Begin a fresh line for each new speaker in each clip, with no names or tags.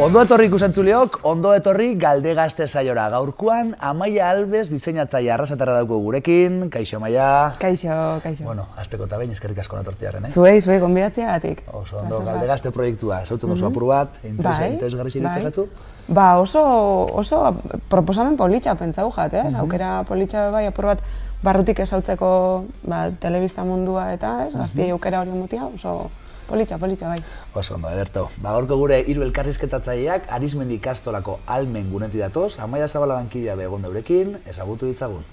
Ondo etorri ikusentzuleok, ondo etorri Galdegazte saiora. Gaurkoan Amaia Albes diseinatzaile Arrasatarra dauko gurekin. Kaixo, Amaia.
Kaixo, kaixo.
Bueno, hasteko eta behin eskerrik asko natortiarren,
Zuei, gonbidatzeagatik.
Oso ondo, Galdegazte proiektua. Zautzen duzu apur bat, interesgarri ziritza zatzu?
Ba, oso proposamen politxa pentsau jat, ez? Aukera politxa bai apur bat barrutik esautzeko telebista mundua eta, ez? Gaztiei aukera hori mutia, oso politxa bai.
Oso ondo, ederto. Gaurko gure hiru elkarrizketatzaileak Arizmendi ikastolako Almen gunetik datoz, Amaia Zabala bankidea begon daurekin, ezagutu ditzagun.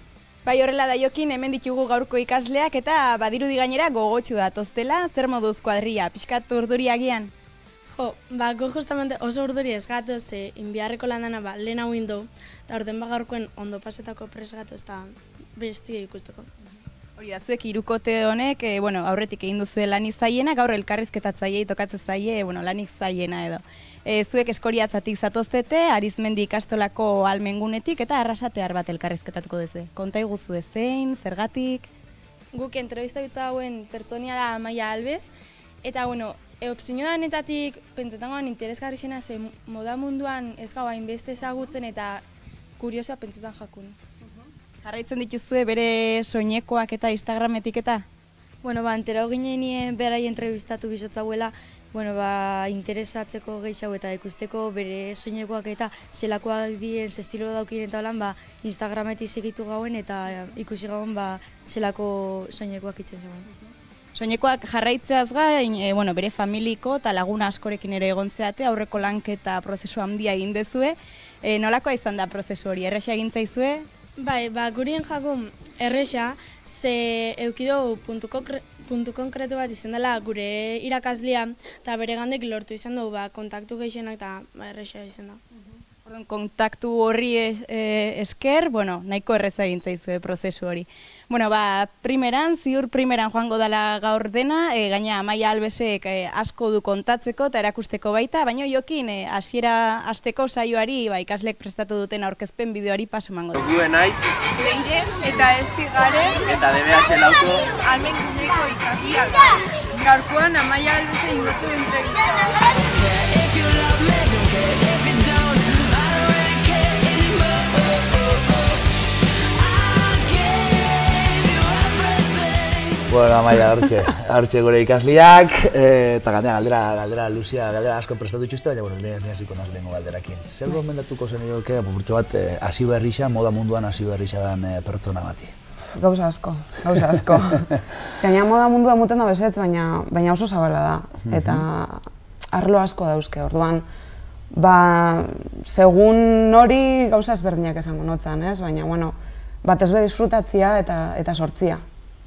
Bai, horrela da Jokin, hemen ditugu gaurko ikasleak eta badirudi gainera gogotsu datoztela, zer moduz kuadria, pixkat urduri agian?
Jo, go justamente oso urduri ez gatoz, inbiarreko landana lehen hau indo, eta orden gaurkoen ondo pasetako pres gatoz eta bestia ikusteko.
Hori da, zuek hirukote honek, aurretik egin duzue lanik zaiena, gaur elkarrizketatzaileei tokatzen zaie, lanik zaiena edo. Zuek Eskoriatzatik zatoztete, Arizmendi ikastolako Almengunetik eta Arrasatear bat elkarrizketatuko duzue. Konta iguzu zein, zergatik?
Guk entrevista dutza hauen pertsonia da Amaia Albes, eta opzio danetatik pentsetangoan interesgarri zena ze moda munduan ez gau hainbeste ezagutzen eta kuriosoa pentsetan jakun.
Jarraitzen dituzue bere soinekoak eta Instagrametik eta?
Entera ginen berai entrevistatu bizotzauela, interesatzeko gehiago eta ikusteko bere soinekoak eta zelakoak dien estilo daukien eta holan, Instagrametik segitu gauen eta ikusi gauen zelako soinekoak itzen zegoen.
Soinekoak jarraitzeaz gain, bere familiko eta laguna askorekin ere egon zeate, aurreko lanketa prozesu handia egin dezue. Nolakoa izan da prozesu hori, erresa egin zaizue?
Bai, gurien jakun erresa, ze eukido puntu konkretu bat izan dela gure irakaslea, eta bere gandek lortu izan dugu kontaktu gehienak eta erresa izan da.
Kontaktu horri esker, nahiko erreza egin zaizue prozesu hori. Ziur primeran joango dela gaur dena, gaina Amaia Albesek asko du kontatzeko eta erakusteko baita, baina Jokin hasiera hasteko saioari ikaslek prestatu duten aurkezpen bideoari paso emango da.
Guen naiz,
Leire eta Estigare
eta DBH lauko
Almenguneko ikasleak. Gaurkoan Amaia Albesen ingotu entrevista.
Amaia, hortxe gure ikasliak, eta galdera luzia, galdera asko prestatu itxuzte, baina lehen hasiko naz lehenko galderakin. Zer gomendatuko zen egoke, apurtxo bat, hasi berrixa, moda munduan hasi berrixa dan pertsona bati?
Gauza asko. Ez gaina moda mundua muten da bezetz, baina oso zabala da, eta arlo asko dauzke, orduan, segun hori gauza ezberdinak esango notzan, ez? Baina, batez be disfrutatzia eta sortzia.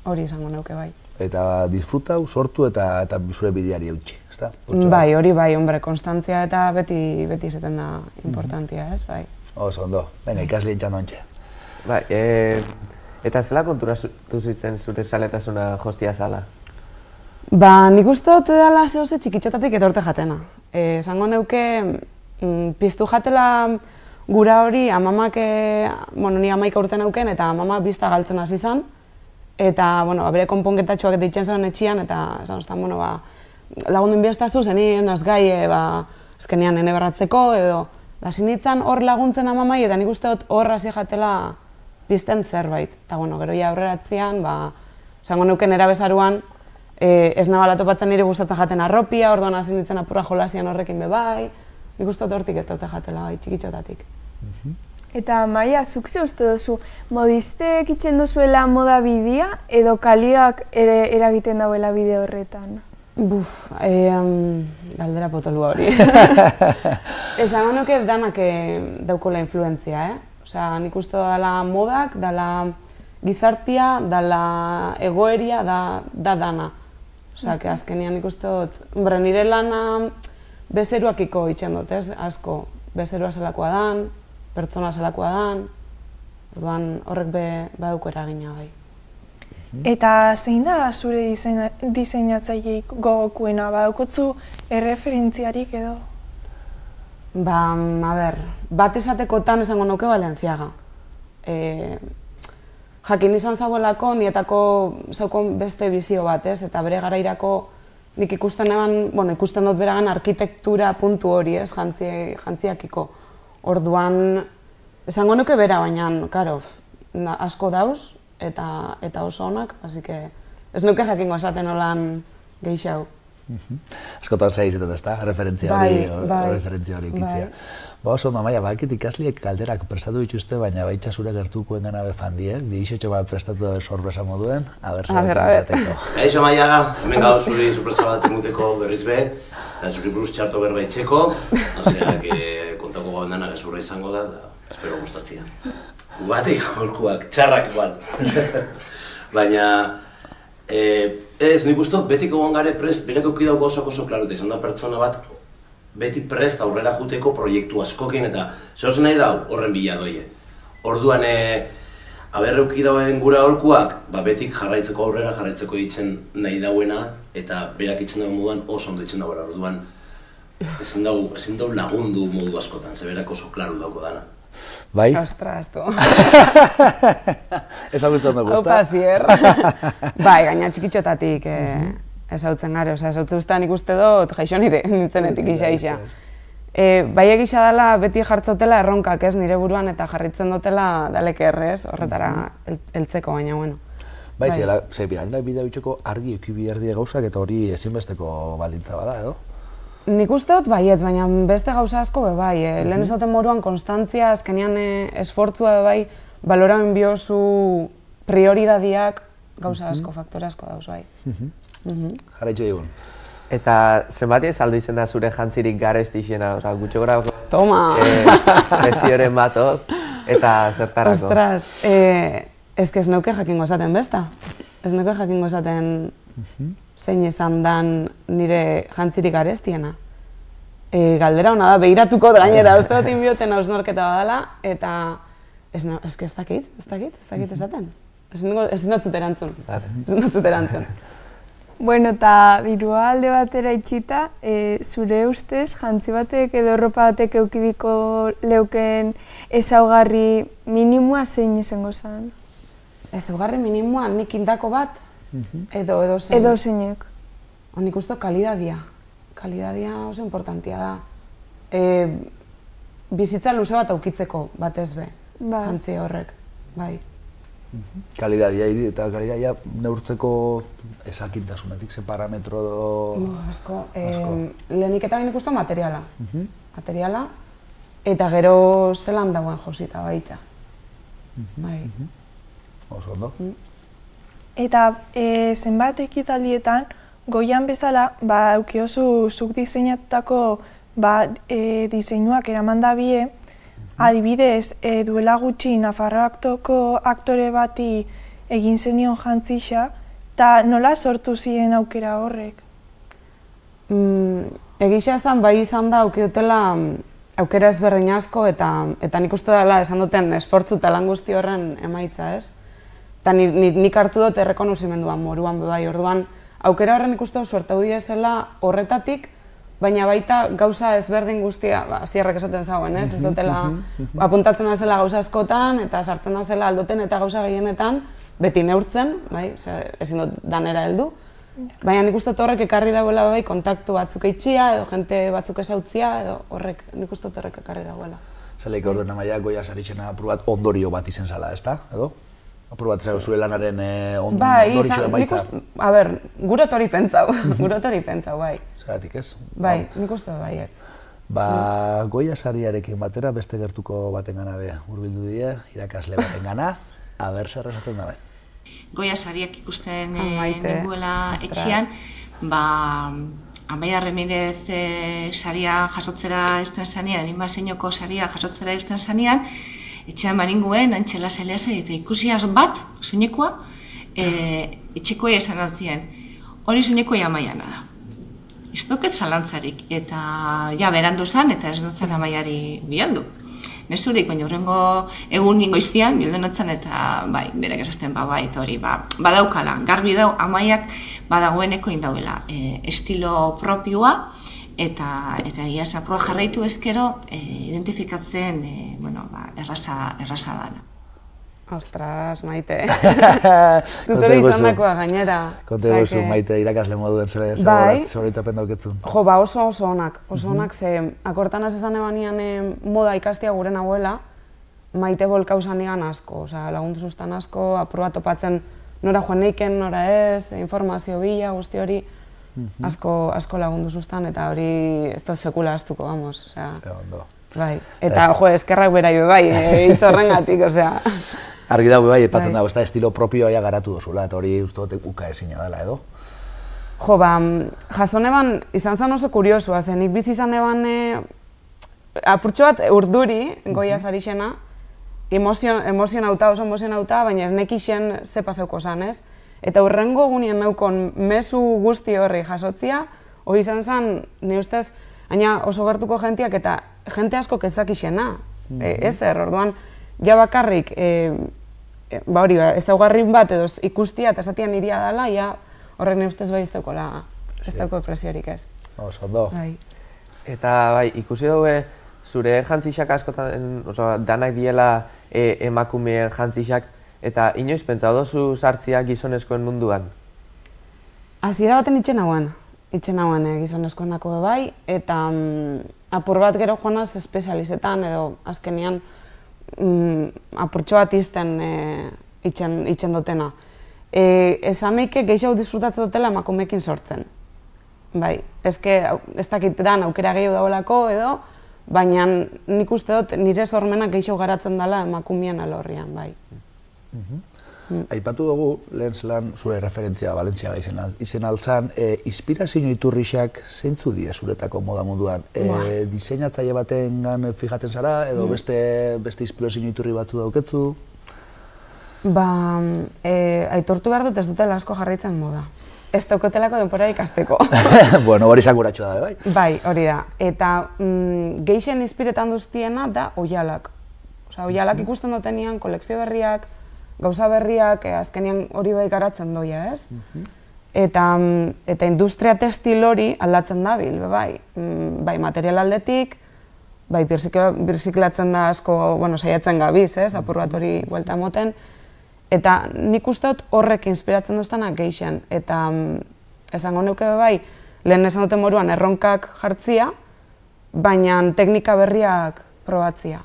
Hori izango neuke bai.
Eta disfrutau, sortu eta zure bideari eutxi, ezta?
Bai, hori bai, konstantzia eta beti izaten da importantia, ez, bai.
Oso ondo, venga, ikaslien txando ontxe.
Bai, eta zela konturatu zitzen zure zaletasuna jostia zala?
Nik uste dut dela zehose txikitxotatik etorte jatena. Esango neuke, piztu jatela gura hori, amamak, ni 11 urte neuken eta amamak bizta galtzen hasi izan. Eta, bere konponketatxoak ditzen zuen etxian, eta, lagundu inbiostazu, zeni nazgai, azkenean nene barratzeko, edo, sinitzen hor laguntzen amamai, eta nik uste dut hor hasi jatela bizten zerbait. Eta, gero ja aurreratzean, esango neuken erabezaruan, ez nabala topatzen nire gustatzen jaten arropia, orduan hasi nintzen apurra jolasian horrekin bebai, nik uste dut hortik etorte jatela, txikitxotatik.
Eta Amaia, zuk ze uste duzu, modistek itzen duzuela moda bidea edo kaliak ere eragiten dauela bide horretan?
Galdera potolua hori. Esango nuke danak daukola influentzia, nik uste dela modak, dela gizartia, dela egoeria, da dana. Azkenean nik uste dut, nire lana bezeruakiko itzen dut, asko, bezerua zelakoa dan, pertsona zelakoa dan, orduan horrek badauko eragina bai.
Eta zein da zure diseinatzaileik gogokuena, badaukotzu erreferentziarik edo?
Bat esatekotan esango nuke Balenciaga. Jakin izan zauelako, nietako zaukon beste bizio bat, eta bere garairako nik ikusten dut beragan arkitektura puntu hori, ez, jantziakiko. Orduan, esango nuke bera, baina, karo, asko dauz, eta oso onak, así que ez nuke jakingo esaten olan gehiago.
Askotan zai izaten ezta, referentzia hori ikitzea. Ba oso, Amaia, bakit ikasliek galderak prestatu dituzte, baina baitza zure gertukoen gana befandie, bidixotxo bat prestatu sorpresa moduen, aber izateko.
Eixo, Amaia, hemen gaur zuri sorpresa bat emuteko berriz be, eta zuri buruz txarto berba itxeko, osea, kontako gauendana gezurra izango da, espero gustatzea. Batik golkuak, txarrak igual. Baina, ez, nik uste betiko gongare prest, berak eukidauko oso klaro, eta izan da pertsona bat beti prest aurrera juteko proiektu askokin, eta zehozen nahi dau horren bila doie. Orduan, aberre eukidauen gura horkuak, betik jarraitzeko aurrera, jarraitzeko ditzen nahi dauena, eta berak itzen dauen moduan oso ondo ditzen dauera. Orduan, ezin dau lagundu modu askotan, ze berak oso klaro dauko dana.
Bai?
Ostras, tu.
Ezagutzen dugu, ezta?
Haupa, zier. Bai, gaina txikitxotatik ezautzen gare, ezautzen guztan ikuste dut jaixo nintzenetik isa. Bai egisa dela beti jartzotela erronkak ez nire buruan eta jarritzen dutela dalek errez, horretara heltzeko baina, bueno.
Bai, ze bidea bitxeko argi ekibi erdi gauzak eta hori ezinbesteko baldintza bada, edo?
Nik uste dut baietz, baina beste gauza asko bai. Lehen esaten moruan konstantzia, azkenean esfortzua bai, baloramen biozu prioridadiak gauza asko, faktore asko dauz bai.
Jarraitxo digun.
Eta zenbat saldu izen da zure jantzirik garesti izena, gutxo gora prezioren batot, eta zertarako?
Ostras, ez neuke jakingo esaten besta. Ez neuke jakingo esaten zein izan dan nire jantzirik garestiena. Galdera hona da, behiratuko gainera, uste dut inbioten hausnorketa badala, eta ez dakit esaten. Ezin dut zut erantzun.
Bueno, eta dirua alde batera itxita, zure ustez, jantzi batek edo erropa batek eukibiko leuken ezaugarri minimoa zein izango zen?
Ezaugarri minimoa nik indako bat, edo zein?
Edo zeinek.
Nik uste kalidadia. Kalidadia oso importantia da. Bizitza luze bat aukitzeko batez be, jantzi horrek, bai.
Kalidadia eta kalidadia neurtzeko ezakintasunetik, ze parametro edo...
Asko. Lehenik eta nik uste materiala. Materiala, eta gero zelan dagoen josita baitza. Bai.
Oso ondo.
Eta zenbat ekitaldietan, goian bezala, eukiozu zuk diseinatutako diseinuak eraman da bie, adibidez, duela gutxi Nafarroako aktore bati egin zenion jantzixa, eta nola sortu ziren aukera horrek?
Egisa esan, bai izan da aukidutela aukera ezberdin asko, eta nik uste dela esan duten esfortzu eta lan guzti horren emaitza, ez? Eta nik hartu dut errekonozimenduan moruan bebai, orduan aukera horren ikustu suertau diesela horretatik, baina baita gauza ezberdin guztia, zierrek esaten zagoen, ez? Ez dutela apuntatzen zela gauza askotan, eta sartzen zela aldoten eta gauza gehienetan, beti neurtzen, ezin dut danera heldu. Baina nik uste horrek ekarri dagoela bai kontaktu batzuk eitxia, edo jente batzuk esautzia, edo horrek, nik uste horrek ekarri dagoela.
Zaleik orduan Amaia goia saritxena aprobat ondorio bat izen zala, ezta? Edo? Aprobat zure lanaren ondorio emaitza?
A ber, gure hori pentsau, bai.
Zagatik ez?
Bai, nik uste baietz.
Goia sariarekin batera beste gertuko baten gana be hurbildu die, irakasle baten gana, aber zer esaten da bai.
Goia sariak ikusten nenguela etxean, Amaia Ramirez saria jasotzera irten zanean, animazioako saria jasotzera irten zanean, etxean baninguen, antxela zailea eta ikusiaz bat, soinekoa, etxekoa esan altzien, hori soinekoa Amaiana da. Ez duket zalantzarik, eta berandu zen, eta ez dutzen Amaiari bialdu. Mezurik, baina horrengo egun goiztian, bildu notzen, eta berak esazten, eta hori, badaukala, garbi dau, Amaiak badagoeneko indauela estilo propioa, eta egia zaproa jarraitu ezkero, identifikatzen erraza dana.
Ostras, Maite. Tutore izan dakoa gainera.
Konte guzu, Maite, irakasle moduen zoritapen dauketzun.
Jo, ba oso onak, ze akortan esan ebanian moda ikastia guren abuela, Maite bolkau zanigan asko, lagundu zuztan asko, apurua topatzen nora joan neiken, nora ez, informazio bila, guzti hori, asko lagundu zuztan, eta hori ez da sekula astuko, vamos, bai. Eta, jo, eskerrak bera bai, hitz horrengatik, osea.
Argi dago bai, epatzen dago, ez da estilo propioa garatu duzula, eta hori uste dut uka ezina dela edo?
Jo, ba, jason eban, izan zen oso kuriosua, zen nik bizi izan eban apurtxo bat urduri, goia sarixena, emozionauta, oso emozionauta, baina ez nekixen ze paseuko zan, ez? Eta hurrengo egunien naukon mezu guzti horri jasotzia, hori izan zen, ni ustez, baina oso gertuko jentiak eta jente asko kezakixena, ezer, orduan, ja bakarrik, ba hori, ezaugarri bat edo ikustia eta esatian iria dela, ja horrek ni ustez bai ez dauko presiorik ez.
Oso, ondo.
Eta bai, ikusi dugu zure jantzixak askotan, danak diela emakumeen jantzixak, eta inoiz pentsa dozu sartzia gizonezkoen munduan?
Hasiera baten itxen hauen gizonezkoen dako bai, eta apur bat gero joanaz espezializetan edo azkenian apurtxo bat izten itxen dutena. Esan eike gehiago disfrutatzen dutela emakumeekin sortzen. Bai, ez dakit dan aukera gehiago dagoelako edo, baina nik uste dut nire sormenak gehiago garatzen dela emakumeen alorrian, bai.
Aipatu dugu, lehen zelan zure referentzia Valentziaga izen altzan, inspirazio iturrixak zeintzu die zuretako moda munduan? Diseinatzaile batengan fijatzen zara, edo beste inspirazio iturri batzu dauketzu?
Ba, aitortu behar dut ez dutela asko jarraitzen moda. Ez daukotelako denbora ikasteko.
Bueno, hori zakuratxua da, bai?
Bai, hori da. Eta gehien inspiretan duztiena da oialak. Oialak ikusten dutenian, kolekzio berriak, gauza berriak, azkenian hori bai garatzen doia, ez? Eta industria textil hori aldatzen dabil, bai. Bai, material aldetik, bai, birziklatzen da asko, bueno, saiatzen gabiz, ez? Apur bat hori buelta moten. Eta nik uste dut horrek inspiratzen duztanak gehien. Eta esango neuke bai, lehen esan duten moruan erronkak jartzia, baina teknika berriak probatzia.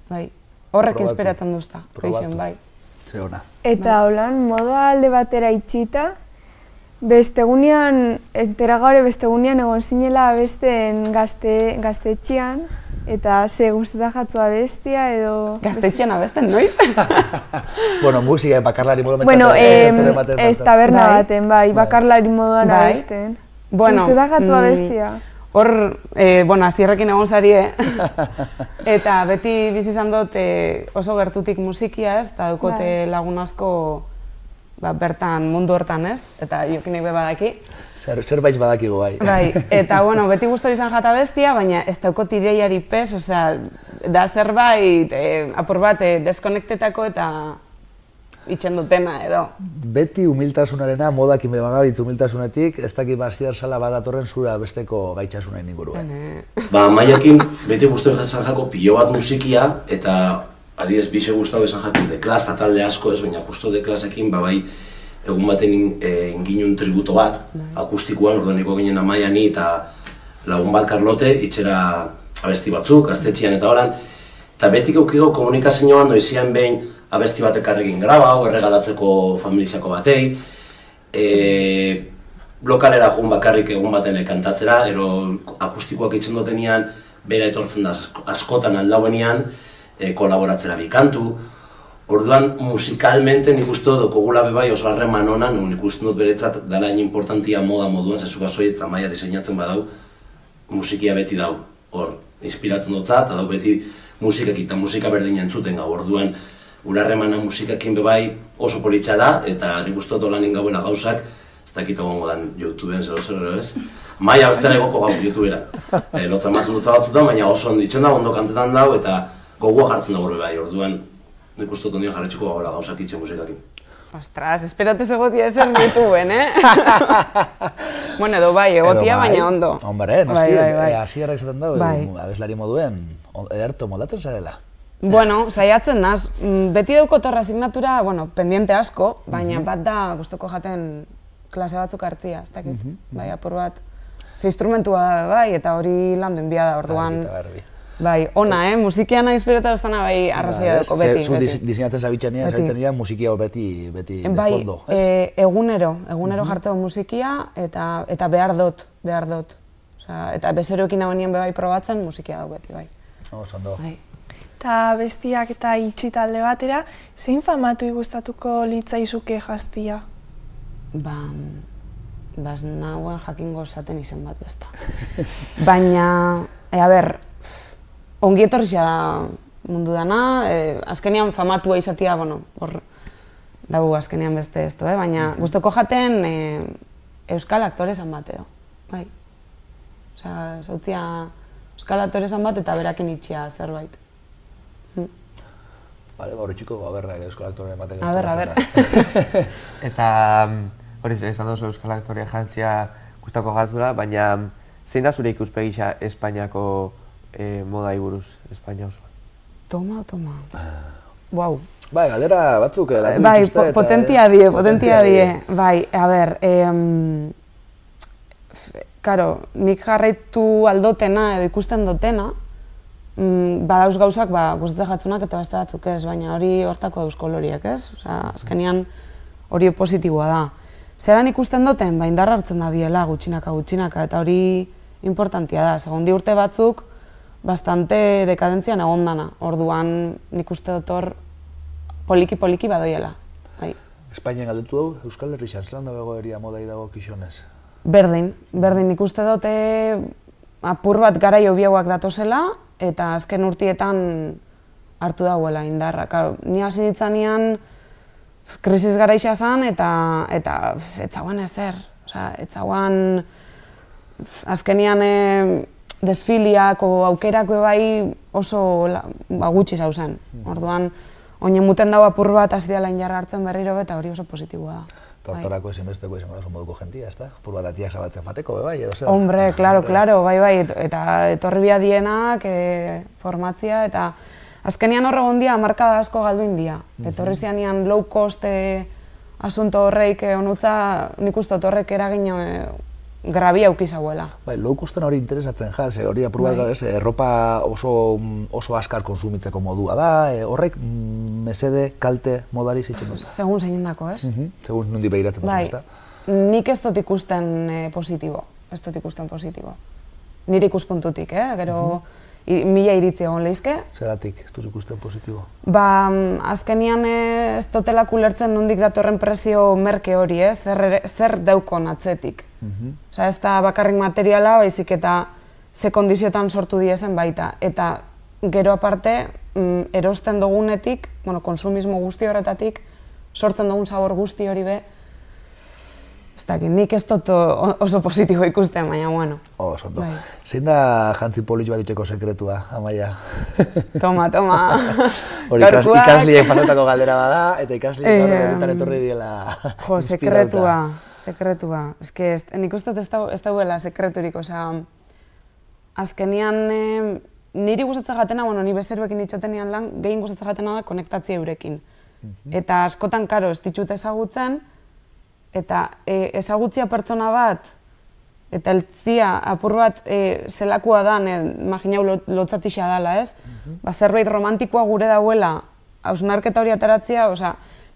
Bai, horrek inspiratzen duzta, gehien, bai.
Eta holan, moda alde batera itxita, bestegunean, entera gaur bestegunean egon zinela besteen gaztetxean, eta ze guztetan jatzua bestia edo...
Gaztetxean abesten, noiz?
Bueno, musika, bakarlari moduan
bueno, ez taberna baten, bai, bakarlari moduan abesten. Guztetan jatzua bestia.
Hor, bueno, azierrekin egon zarie, eta beti bizi izan dut oso gertutik musikia ez, eta dukote lagun asko bertan, mundu hortan ez, eta jokinek be badaki.
Zerbait badakigu bai.
Bai, eta bueno, beti gustori izan jata bestia, baina ez daukot ideiari pez, osea, da zerbait apur bat deskonektetako eta itxen dutena edo.
Beti humiltasunarena, modakin begabitz humiltasunetik, ez dakit basiar sala badatorren zura besteko gaitxasunen inguruen.
Ba, Maiakin beti guztoi izan jako pilo bat musikia, eta adidez bize guztau izan jako The Clash eta talde asko ez, baina justo The Clashekin bai egun baten inginun tributo bat, akustikoan, orduan niko ginen Maiani eta lagun bat Carlote, itxera abesti batzuk, gaztetxian eta horan, eta betik eukigo komunikazioan noizian behin abesti batek arrekin grabau, erregalatzeko familiziako batei, lokalera joan bakarrik egun baten kantatzera, ero akustikoak itzen dutenian, bera etortzen da askotan aldauenean, kolaboratzera bikantu. Orduan, musikalmente nik uste dut okogula bebai oso harreman honan, nik uste dut beretzat dala hain importantia moda moduan, zezuka soiet eta Maia diseinatzen badau, musikia beti dau, hor, inspiratzen dutzat, eta dau beti musikak eta musika berdina entzuten gau, orduan, gure harremana musikakin bebai oso politxa da, eta nik uste dut olanin gauela gauzak, ez dakit egongo dan YouTubeen, zero ez? Maia bestela egoko gau YouTubera. Lotzan bat dutza batzutan, baina oso onditzen da, ondo kantetan dau, eta gogua jartzen da bebai, orduan, nik uste dut ondian jarretxeko gaula gauzak itxe musikakin.
Ostras, esperate egotia ezer YouTubeen, Bueno, edo bai, egotia baina ondo.
Hombre, noski, asierrak zaten dago, abeslari moduen, ederto moldatzen zarela.
Bueno, saiatzen naz, beti daukot hor asignatura, bueno, pendiente asko, baina bat da gustoko jaten klase batzuk hartzia, ez dakit, bai, apur bat. Ze instrumentua bai, eta hori landu inbia da, orduan, bai, ona, musikiana inspiratu ez dana, bai, arrazoia duko, beti.
Zu diseinatzen zabitzen musikia beti de fondo, ez?
Bai, egunero jarteo musikia, eta behar dut. Eta bezeroekin hau nien bai probatzen, musikia dago beti, bai.
Ondo.
Eta bestiak eta itxi talde batera, zein famatu gustatuko litzaizuke jaztia?
Ez nauen jakingo esaten izen bat besta. Baina, ongi etorrizia da mundu dana, azkenian famatua izatea, hor dago azkenian beste ez, baina gustoko jaten euskal aktore zan bat edo, bai. Osea, zautzia euskal aktore zan bat eta berakin itxia zerbait.
Bale, hori txiko, euskal aktore batek.
Eta hori esan duzu euskal aktore jantzia gustako gatzula, baina zein da zure ikuspegisa Espainiako modai buruz, Espainia osoan?
Toma. Wow.
Bai, galdera batzuk landu
bai,
dituzte eta...
potentia die. Bai, karo, nik jarraitu aldotena edo ikusten dotena, badauz gauzak gustatzen jatzunak eta beste batzuk ez, baina hori hortako dauz koloriak ez? Azkenean hori positiboa da. Zeran ikusten duten, indarra hartzen da biela gutxinaka, eta hori importantia da. Segundi urte batzuk, bastante dekadentzian egon dana. Orduan nik uste dut hor poliki badoiela.
Espainian galdetu dugu, Euskal Herri Zelan dago egoeria modai dago kixonez?
Berdin nik uste dut apur bat garai hobiagoak datozela, eta azken urtietan hartu dagoela indarra. Ni hasi nintzanean krisis garaixa zen eta ez zagoen ezer. Ez azkenian desfiliak o aukerako bai oso gutxi zauzen. Orduan, oinen muten dago apur bat hasi dela indarra hartzen berriro eta hori oso positiboa da.
Tortorako ezinbesteko izango da moduko jentia, ezta? Apur bat atiak zabaltzen fateko, bai, edo zer?
Hombre, claro, bai, eta etorri bia dienak, formatzia, eta azkenian horre gondia markada asko galdu india. Etorri zianean low cost asunto horreik onutza, nik uste horrek eragin grabia ukizagoela.
Bai, low costen hori interesatzen jaz, hori apur bat erropa oso askar konsumitzeko modua da, horrek mesede, kalte, modari zitzen dut?
Segun zein dako, ez?
Segun nundi behiratzen dut, ezta?
Nik ez dut ikusten positibo, Nire ikuspuntutik, gero mila iritzi egon lehizke.
Zeratik, ez dut ikusten positibo?
Azkenian ez dotelak ulertzen nondik datorren presio merke hori, zer daukon atzetik. Ez da bakarrik materiala, baizik eta ze kondiziotan sortu diezen baita. Eta gero aparte, erosten dugunetik, konsumismo guzti horretatik, sortzen dugun zabor guzti hori be, ez dakit, nik ez dut oso positibo ikusten, baina bueno.
Oso ondo. Zein da jantzi polis bat itxeko sekretua, Amaia?
Toma.
Hori ikasliek pasatako galdera bada, eta ikasliek horretan etorri diela
inspirauta. Sekretua. Ez que nik uste ez dauela sekreturik, azkenian niri gustatzen jatena, ni bezeroekin itxotenean lan, gehien gustatzen jatena da konektatzea eurekin. Eta askotan, karo, ez ditut ezagutzen, eta ezagutzia pertsona bat, eta eltzia apur bat zelakoa da, imaginau lotzatixea dela, ez? Zerbait romantikoa gure dauela, hausnarketa hori ateratzea,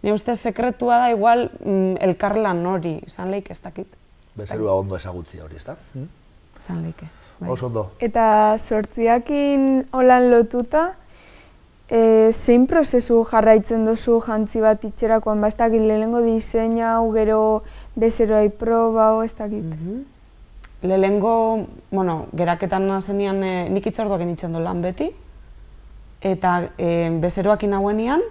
nire ustez sekretua da igual elkarlan hori, izan lehik ez dakit.
Bezerua ondo ezagutzia hori, ez da?
Izan lehike.
Oso ondo.
Eta sortziakin holan lotuta, zein prozesu jarraitzen duzu jantzi bat itxerakoan, ez dakit lehenengo diseina, gero bezeroai proba, ez dakit?
Lehenengo, geraketan nazenean nik itzorduak initzen du lan beti, eta bezeroak inauenean,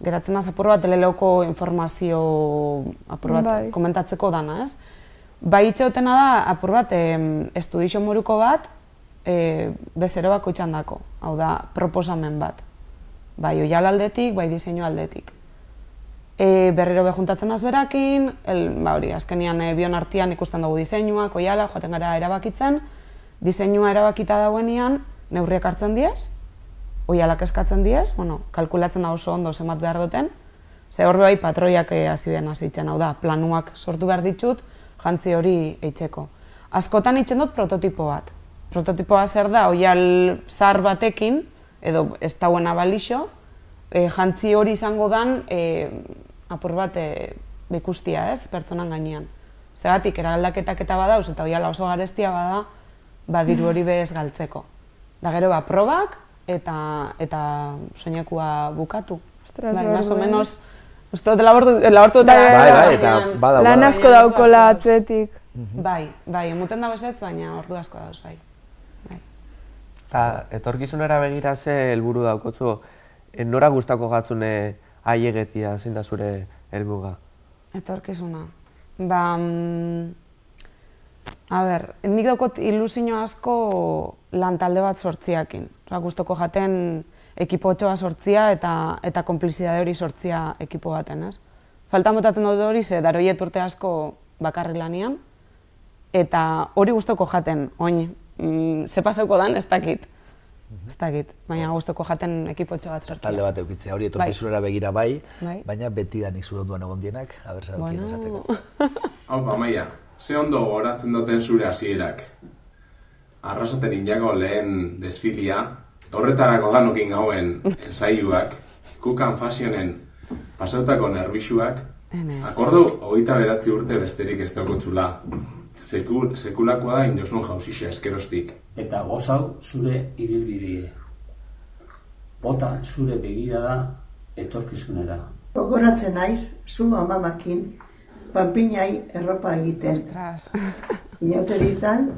geratzen az apur bat leleuko informazio apur bat komentatzeko dana, ez? Bai itxeotena da apur bat estudixo moruko bat bezero bako itxandako, hau da proposamen bat. Bai oial aldetik, bai diseinu aldetik. Berriro behuntatzen azberakin, azkenian bion artian ikusten dugu diseinuak, oiala, joaten gara erabakitzen, diseinua erabakita dauenean, neurriak hartzen diez, oialak eskatzen diez, kalkulatzen da oso ondo zemat behar duten, ze hor bai patroiak hasi behar hasitzen, hau da, planuak sortu behar ditut, jantzi hori eitzeko. Askotan eitzen dut prototipo bat. Prototipoa zer da, oial zar batekin, edo ez dauena balixo, jantzi hori izango dan, apur bat ikustia ez, pertsonan gainean. Zeratik, eraldaketak eta badauz, eta oiala oso garestia bada, diru hori bez galtzeko. Da gero, probak eta soinekua bukatu. Más o menos, uste dut labortu dut.
Bai, eta bada.
Lan asko daukola atzetik.
Bai, emuten dago ezetz, baina ordu asko dauz, bai.
Etorkizunera begira ze helburu daukotzu, nora gustako gatzune aiegetia, zein da zure helbuga?
Etorkizuna. Nik daukot ilusio asko lan talde bat sortziakin. Gustoko jaten ekipotxoa sortzia eta konplizidade hori sortzia ekipo baten, ez? Faltan botatzen dut hori, ze daroiet urte asko bakarrik lanian, eta hori gustoko jaten, oin, ze pasauko dan, ez dakit. Ez dakit, baina gustoko jaten ekipotxo bat sortzia.
Talde bat eukitzea, hori etorkizunera begira bai, baina beti danik zure onduan egon dienak, haber zadukien esateko.
Hau, Amaia, ze ondo goratzen duten zure hasierak. Arrasaten inako lehen desfilia, horretarako danukin gauen ensaiuak, Kukan Fashionen pasautako nerbixuak, akordu 29 urte besterik ez daukotzula. Sekulakoa da indosun jauzixa eskerostik.
Eta gozau zure ibilbidie. Bota zure begira da etorkizunera.
Gogoratzen naiz, zu amamakin, panpinai erropa egiten.
Ostras.
Inauteritan,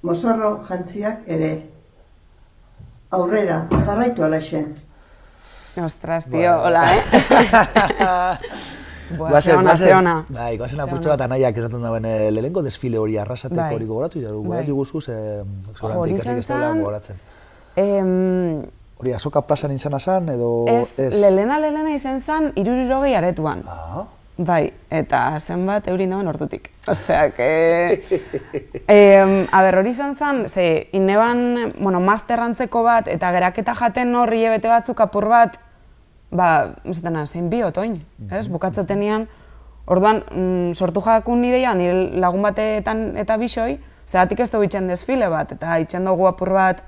mozorro jantziak ere. Aurrera, jarraitu alaxe.
Ostras, tio, hola, Zeona.
Bai, goazen apurtxe bat anaiak esaten dauen lehenko desfile hori arrasateko hori gogoratu, gogoratu guzuz, hori ikasik ez dela gogoratzen. Hori azoka plazan izan azan, edo ez?
Lelena izan zan, 60 aretuan. Bai, eta zenbat eurin dauen hortutik. Osea, hori izan zen, ze, ineban, masterrantzeko bat, eta geraketa jaten horri ebete batzuk apur bat, zein biot, oin, ez? Bukatzetenian, orduan, sortu jakun ideia, nire lagun batetan eta bisoi, zeratik ez dugu itxen desfile bat, eta itxen dugu apur bat,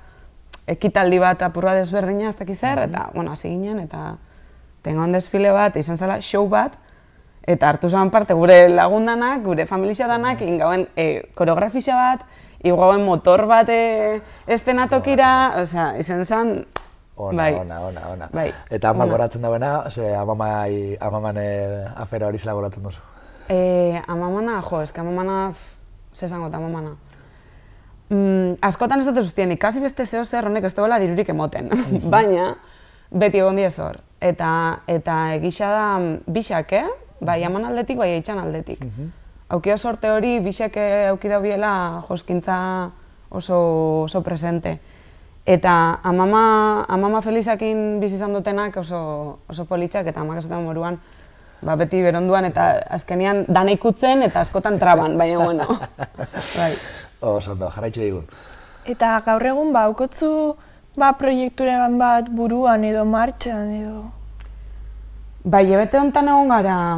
ekitaldi bat apur bat ezberdina, ez dakiz zer, eta, hasi ginen, eta tengon desfile bat, izan zela show bat, eta hartu zuen parte gure lagundanak, gure familia danak, ingauen koreografisa bat, igauen motor bat estenatokira, osea, izan zen...
Ona. Eta amak goratzen dauena, amaman afera hori zela goratzen duzu?
Amamana, eske amamana, zesangot amamana. Askotan ez dut zuztien, ikasi beste zeo zer honek ez duela dirurik emoten, baina beti egon diez hor. Eta egisa da bixak, bai aman aldetik, bai eitxan aldetik. Aukio sorte hori, bixak aukidau biela joskintza oso presente. Eta amama Felizakin bizi izan dutenak oso politxak, eta amak esaten moruan beti beronduan, eta azkenian dana ikutzen eta askotan traban, baina bueno.
Oso, jarraitxo digun.
Eta gaur egun haukotzu proiekturean bat buruan edo martxan edo...
Bai, ebete honetan egon gara,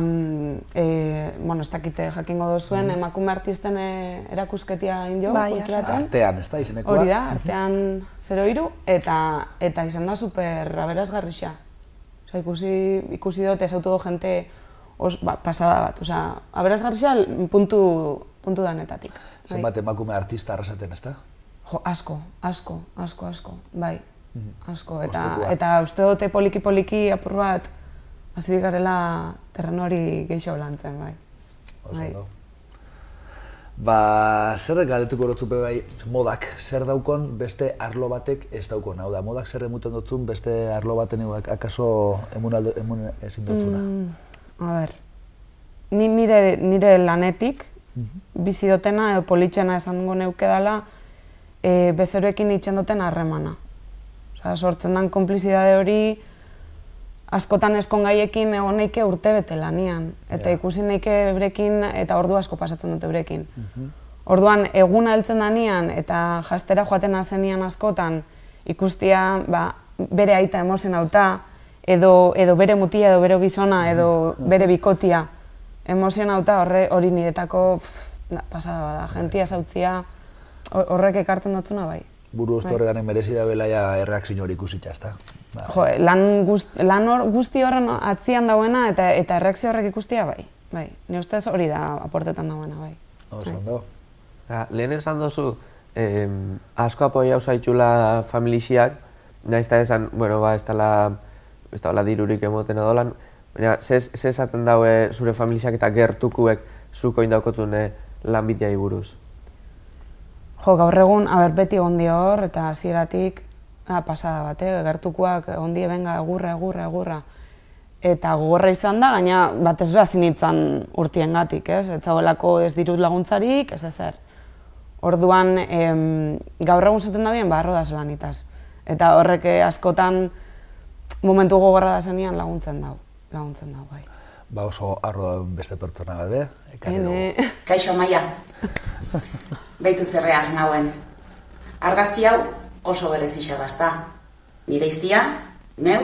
ez dakite jakingo dozuen, emakume artisten erakusketia injo, kulturaten.
Artean, ez da, izenekoa?
Hori da, artean 0-3, eta izan da super aberazgarrixa. Ikusi dut, ezautu du jente pasada bat, aberazgarrixa puntu danetatik.
Zenbat emakume artista arrasaten, ez da?
Jo, asko, bai, asko. Eta uste dute poliki apur bat, hasi garela terreno hori gehiago lantzen, bai.
Oso, zer galdetuko horotzupe bai, modak zer daukon beste arlo batek ez daukon, hau da, modak zer emuten dutzun beste arlo baten akaso emun ezin dutzuna?
A ber, nire lanetik, bizi dutena edo politxena esango neuke dela, bezeroekin itxen duten harremana. Sortzen den konplizidade hori, askotan eskon gaiekin egon neike urte bete lanian, eta ikusi neike eurekin eta ordu asko pasatzen dute eurekin. Orduan, eguna heltzen danean eta jastera joaten azenian askotan ikustia bere aita emozionauta, edo bere mutia, edo bere gizona, edo bere bikotia emozionauta, hori niretako pasada bada, jentia zautzia, horrek ekartzen dutzuna bai.
Buru uste horreganek merezi da belaia erreakzio hori ikusitza, ezta?
Jo, lan guzti horren atzian dauena eta erreakzio horrek ikustia bai. Ni ustez hori da aportetan dauena bai.
Ondo.
Lehen esan dozu, asko apoiau zaitxula familixiak, nahiz eta esan, bueno, ez dala dirurik emoten edolan, baina ze esaten daue zure familixiak eta gertukuek zuko indaukotun lanbideai buruz?
Jo, gaur egun, beti gondi hor, eta hasieratik pasada bat, gertukuak gondi benga egurra. Eta gogorra izan da, gaina batez behar zinitzen urtiengatik, ez? Ez zagoelako ez dirut laguntzarik, ez ezer. Orduan, gaur egun zaten da bien, arrodaz lanitaz. Eta horrek askotan momentu gogorra da zenean laguntzen dau, bai.
Ba oso arrodan beste pertsona bat, be?
Kaixo, Maia. Beitu zerreaz nauen. Argazki hau oso berezisa bazta. Nire iztia, neu,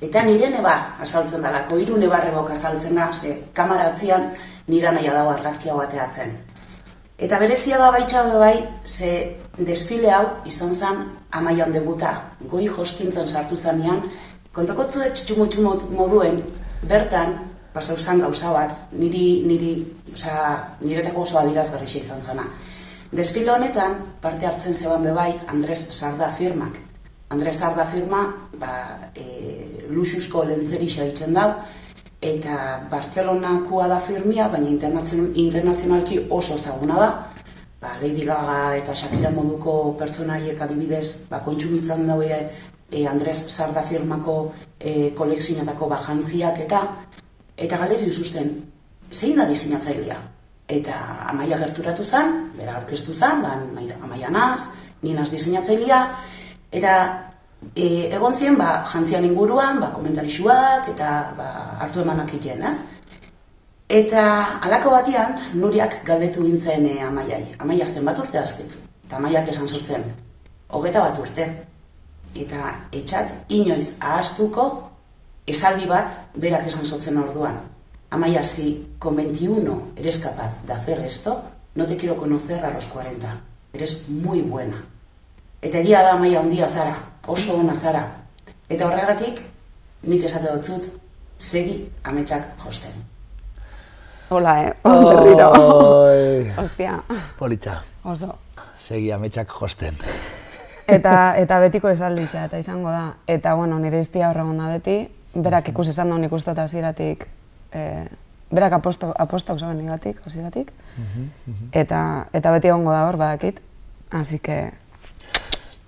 eta nire neba azaltzen dalako, 3 nebarrebok azaltzen da, ze kamara atzian nira naia dago argazki hau ateatzen. Eta berezia da baitxabe bai, ze desfile hau izan zen Amaian debuta, goi jostintzen sartu zanean, kontakotzuet txutxumutxu moduen, bertan, pasau zen gauza bat, niretako oso adirazgarrixa izan zena. Desfile honetan, parte hartzen zeban bebai, Andres Sarda firmak. Andres Sarda firma, luxuzko lentzerixa itzen dau, eta Bartzelonakua da firmia, baina internazionalki oso zaguna da. Lady Gaga eta Shakira moduko pertsonaiek adibidez kontsumitzen daue Andres Sarda firmako kolekzionetako jantziak eta galdetu izuzten, zein da diseinatzailea? Eta Amaia gerturatu zen, bera aurkeztu zen, Amaia naz, ninaz diseinatzailea, eta egon ziren jantzian inguruan, komentarixuak eta hartu emanak egin, ez? Eta halako batian, Nuriak galdetu gintzen Amaiai. Amaia zenbat urte azketzu. Eta Amaiak esan zutzen, 21 urte. Eta etxat inoiz ahaztuko esaldi bat berak esan zutzen orduan. Amaia, si con 21 eres capaz de hacer esto, no te quiero conocer a los 40. Eres muy buena. Eta egia da Amaia handia zara, oso ona zara. Eta horregatik, nik esate dutzut, segi ametsak josten.
Hola, berriro. Ostia.
Politxa.
Oso.
Segi ametsak josten.
Eta betiko esaldixa, eta izango da. Eta, bueno, nire iztia horregon da beti, berak ikusi izan duen ikustu eta hasieratik, berak apostak zaben igatik, hasieratik. Eta beti egongo da hor, badakit. Así que...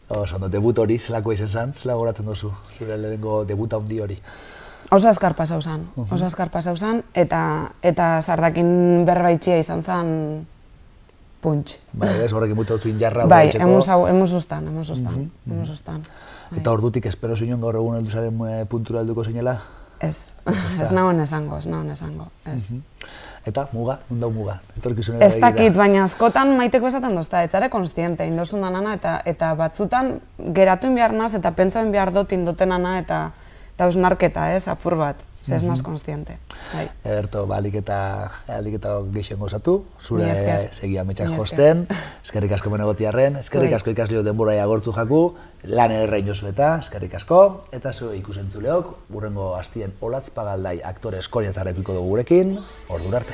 Oso, debut hori, zelako izan zen, zela goratzen duzu, zure lehenengo debuta handi hori.
Oso azkar pasau zen, eta Sardakin berbaitxia izan zen puntx.
Bai, ez horrekin mutu dutzu injarra
bai, hemos ustan.
Eta ordutik espero zinon gaur egun heldu zaren puntura helduko zinela?
Ez nagoen esango, ez.
Eta, muga, nundau muga?
Ez dakit, baina askotan maiteko esaten dozta, ez zare konstiente, indozun danana, eta batzutan geratu behar naz, eta pentsaen behar dut indotenana, eta eusnarketa, apur bat, ez naz konstiente.
Ederto, aliketa geixen gozatu, zure segi ametsak josten, eskerrik asko benegotiarren, eskerrik asko ikaslio denbora agortu jaku, lan ederra inozu eskerrik asko, eta zu ikusentzuleok, burrengo hastien Olatz Pagaldai aktore eskoriatzarrekiko dugu gurekin, ordura arte.